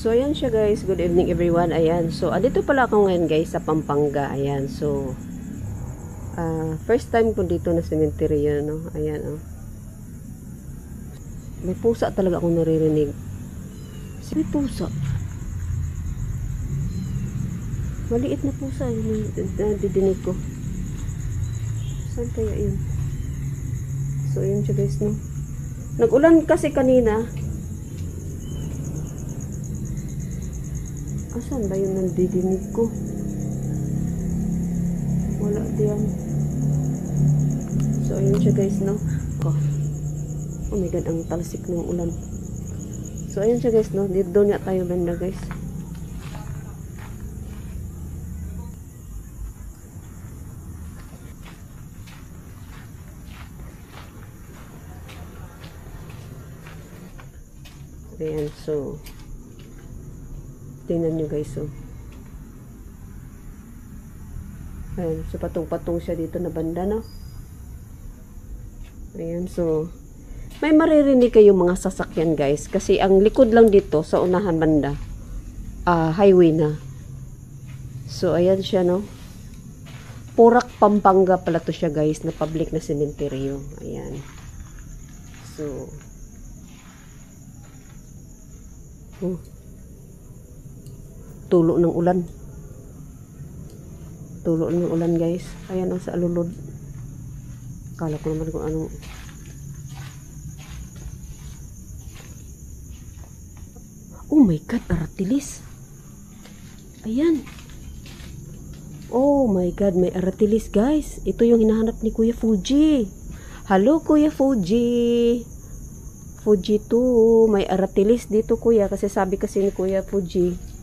So, ayan siya guys. Good evening everyone. Ayan. So, andito pala ako ngayon guys sa Pampanga. Ayan. So, first time ko dito na cemetery yun, no? Ayan, oh. May pusa talaga akong naririnig. May pusa. Maliit na pusa yun. Didinig ko. Saan kaya yun? So, yun siya guys, no? Nag-ulan kasi kanina. Asan ba yun nandidinig ko? Wala diyan. So, ayun siya guys, no? Oh my god, ang talasik ng ulan. So, ayun siya guys, no? Dito nga tayo banda guys. Ayan, so tingnan nyo guys, so ayan, so patong-patong siya dito na banda, no? Ayan, so may maririnig kayong mga sasakyan guys, kasi ang likod lang dito sa unahan banda highway na. So ayan siya, no? Purak Pampanga pala to siya guys, na public na sementeryo. Ayan, so tulo ng ulan. Tulo ng ulan guys. Ayan, sa alulod. Kala ko naman kung ano. Oh my god, aratilis. Ayan. Oh my god, may aratilis guys. Ito yung hinahanap ni Kuya Fuji. Hello Kuya Fuji. Fuji 2, may aratilis dito kuya, kasi sabi kasi ni Kuya Fuji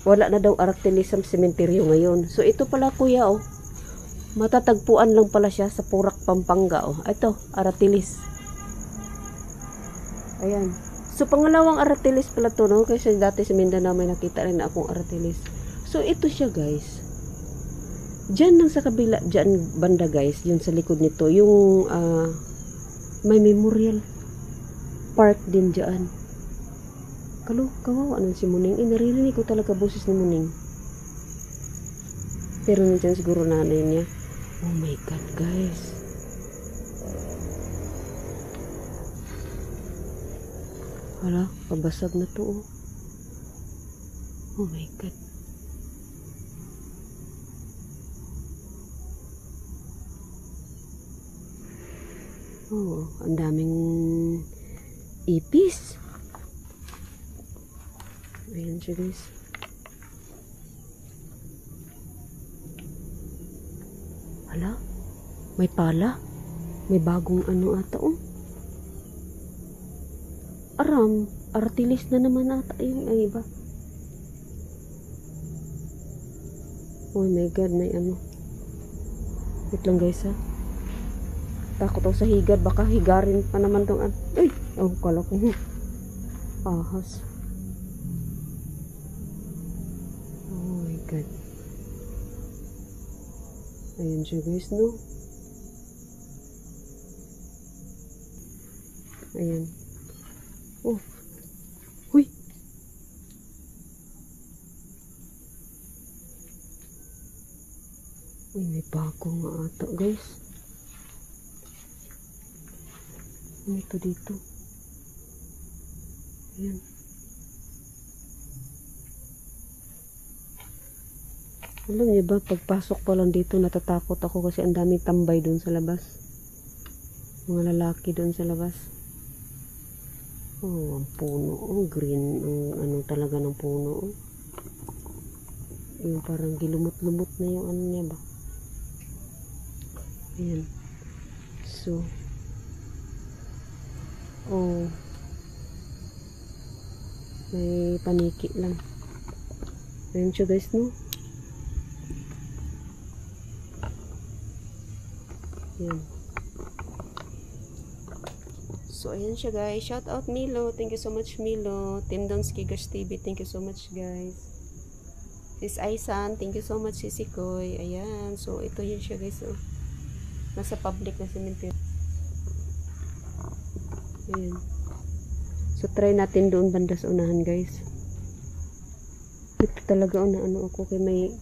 wala na daw aratilis sa sementeryo ngayon. So ito pala kuya, oh, matatagpuan lang pala siya sa Purak Pampanga. Oh, ito aratilis. Ayan, so pangalawang aratilis pala to, no? Kasi dati sa Mindanao may nakita rin akong aratilis. So ito siya guys, dyan lang sa kabila, dyan banda guys, yun sa likod nito yung may memorial park din dyan. Kawawa nun si Muning. Naririnig ko talaga boses ni Muning. Pero nandiyan siguro nanay niya. Oh my god guys. Hala, pabasag na to, oh. Oh my god. Oh, ang daming ipis. Ayan siya guys. Hala, may pala. May bagong ano ata, oh. Aratilis na naman ata yung ay iba. Oh my god, may ano. Wait lang guys, ha. Takot ako sa higad, baka higarin pa naman tong ay, oh, kala ko ahas. Oh my god. Ayan siya guys, no? Ayan. Oh. Huy. Uy, may bago nga ata guys. Ito dito. Ayan. Alam niyo ba, pagpasok pa lang dito natatakot ako kasi ang daming tambay doon sa labas. Mga lalaki doon sa labas. Oh, ang puno. Oh, green. Ang ano talaga ng puno. Oh. Yung parang gilumot-lumot na yung ano niya ba. Ayan. So, oh, may paniki lang. Ayan siya guys, no? Ayan. So, ayan siya guys. Shout out Milo. Thank you so much Milo. Team Donski Gash TV. Thank you so much guys. Sis Aisan. Thank you so much Sisi Koy. Ayan. So, ito yun siya guys. Oh. Nasa public na cemetery. Ayan. So, try natin doon banda sa unahan guys. Ito talaga na ano ako kay may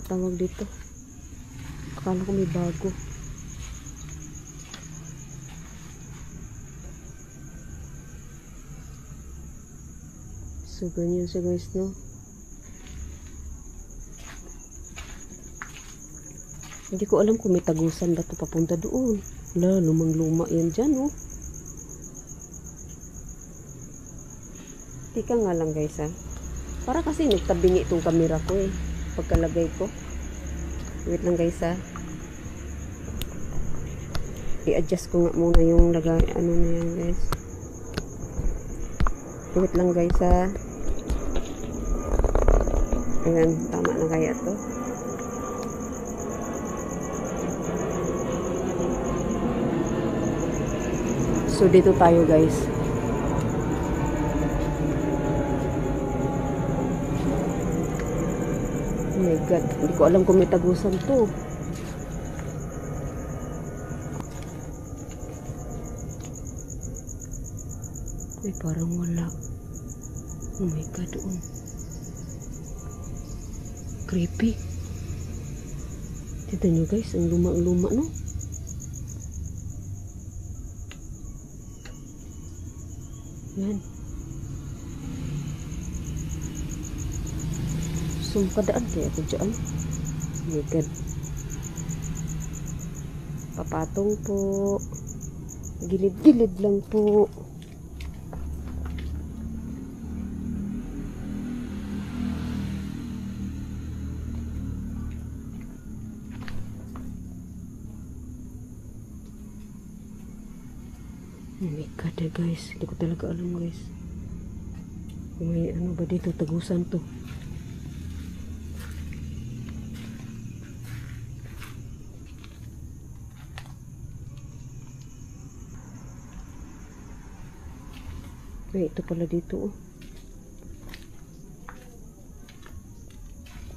tawag dito. Akala ko may bago. So, ganyan siya guys, no? Hindi ko alam kung may tagusan ba ito papunta doon. Wala, lumang-luma yan dyan, no? Tika nga lang guys, ha? Para kasi nagtabingi itong camera ko, eh. Pagkalagay ko. Wait lang guys, ha? I-adjust ko nga muna yung lagay, ano na yan guys. Wait lang guys, ha? Ayan, tama na kaya to. So, dito tayo guys. Oh my God, hindi ko alam kung may tagusan to. Ay, parang wala. Oh my God, creepy. Tignan nyo guys, ang luma-luma, no? Yan. Suмкadaan kaya ako dyan. Oh my God. Papatong po. Gilid-gilid lang po. Oh my God, guys. Hindi ko talaga alam guys. May ano ba dito? Tagusan to. Ay, ito pala dito, oh.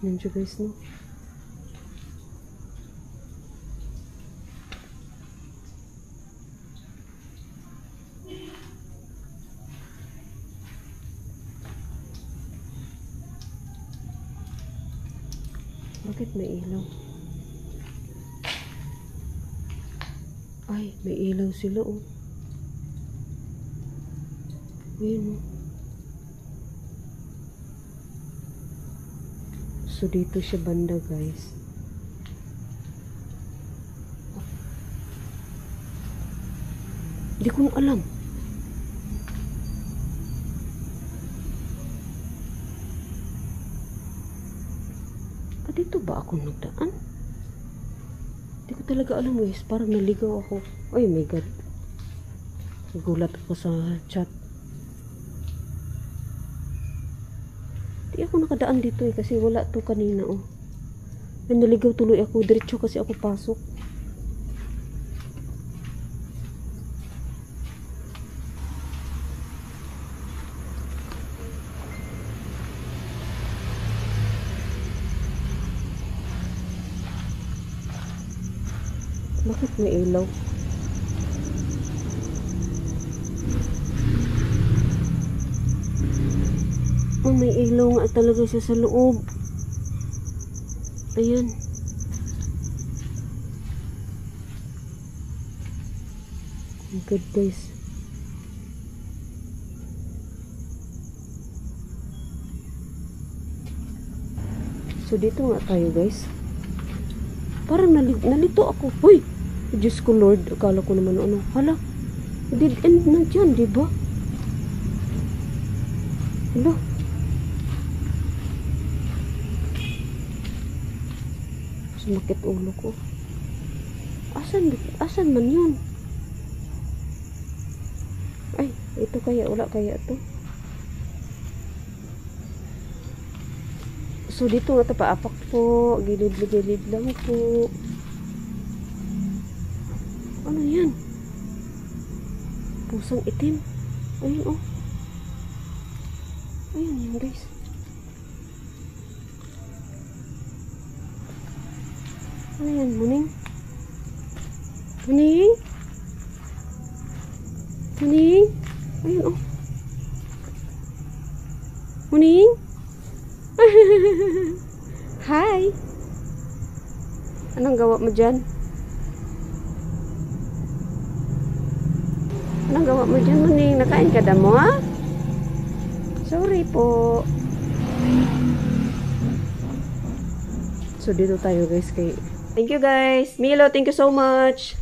Nandiyo guys, no? Bakit may ilaw? Ay, may ilaw sila, oh. Ayun, oh. So, dito siya banda, guys. Hindi ko na alam. Dito ba ako nagdaan? Hindi ko talaga alam guys. Parang naligaw ako. Oh my God. Nagulat ako sa chat. Hindi ako nakadaan dito eh. Kasi wala to kanina oh. May naligaw tuloy ako. Diretso kasi ako pasok. Bakit may ilaw? Oh, may ilaw nga talaga siya sa loob. Ayan. Oh God guys. So dito nga tayo guys. Parang nalito ako. Uy! Diyos ko Lord, akala ko naman ano. Hala, dead end na dyan, diba? Hala. Sumakit ulo ko. Asan man yun? Ay, ito kaya, wala kaya to. So dito nga ito, paapak po. Gilid-gilid lang po. Ano yan? Pusang itim. Ayun oh. Ayun yan guys. Ano yan? Muning? Muning? Muning? Ayun oh. Muning? Hi! Anong gawa mo dyan? Anong gawa mo dyan, Muning? Nakain ka damo, ha? Sorry po. So, dito tayo guys kay... Thank you guys. Milo, thank you so much.